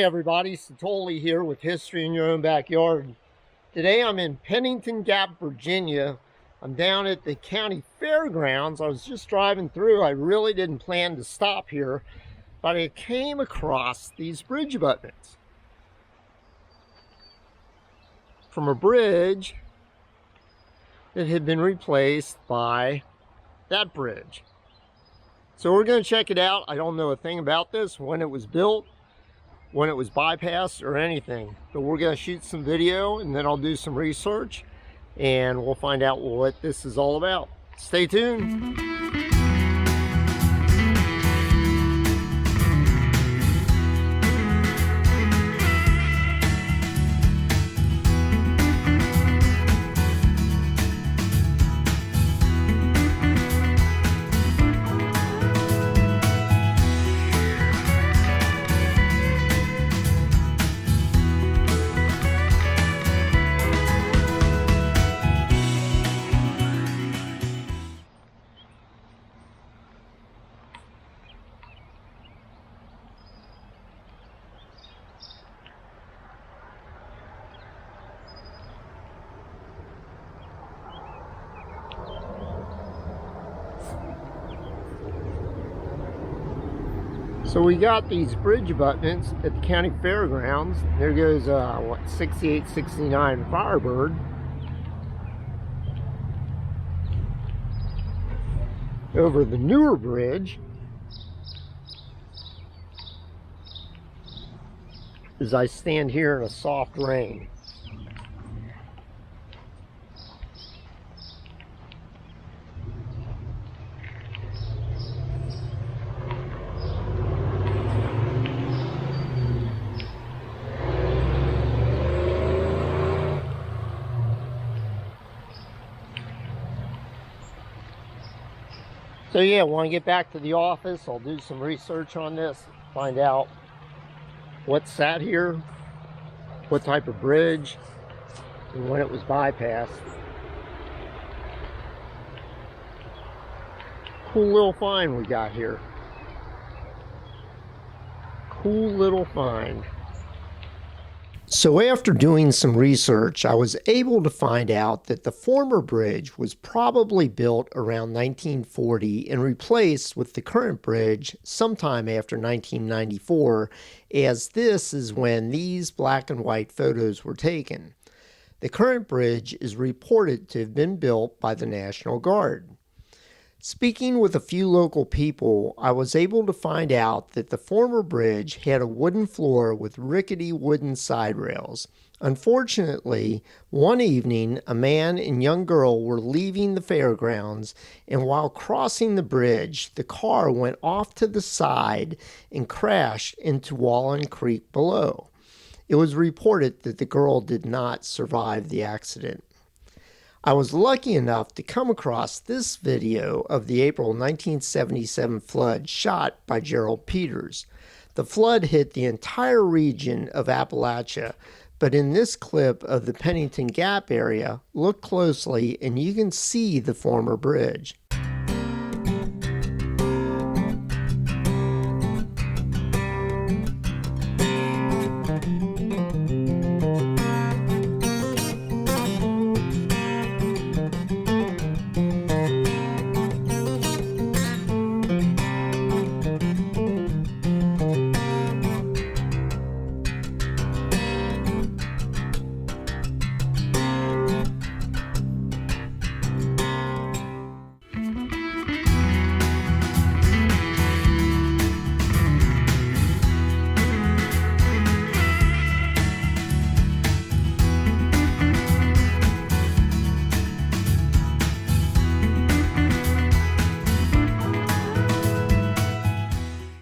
everybody, Satoli here with History in Your Own Backyard. Today I'm in Pennington Gap, Virginia. I'm down at the county fairgrounds. I was just driving through. I really didn't plan to stop here, but I came across these bridge abutments from a bridge that had been replaced by that bridge. So we're going to check it out. I don't know a thing about this, when it was built, when it was bypassed, or anything. But we're going to shoot some video, and then I'll do some research, and we'll find out what this is all about. Stay tuned. So we got these bridge abutments at the county fairgrounds. There goes, 6869 Firebird. Over the newer bridge, as I stand here in a soft rain. So yeah, when I get back to the office, I'll do some research on this, find out what sat here, what type of bridge, and when it was bypassed. Cool little find we got here. Cool little find. So after doing some research, I was able to find out that the former bridge was probably built around 1940 and replaced with the current bridge sometime after 1994, as this is when these black and white photos were taken. The current bridge is reported to have been built by the National Guard. Speaking with a few local people, I was able to find out that the former bridge had a wooden floor with rickety wooden side rails. Unfortunately, one evening, a man and young girl were leaving the fairgrounds, and while crossing the bridge, the car went off to the side and crashed into Wallen Creek below. It was reported that the girl did not survive the accident. I was lucky enough to come across this video of the April 1977 flood shot by Gerald Peters. The flood hit the entire region of Appalachia, but in this clip of the Pennington Gap area, look closely and you can see the former bridge.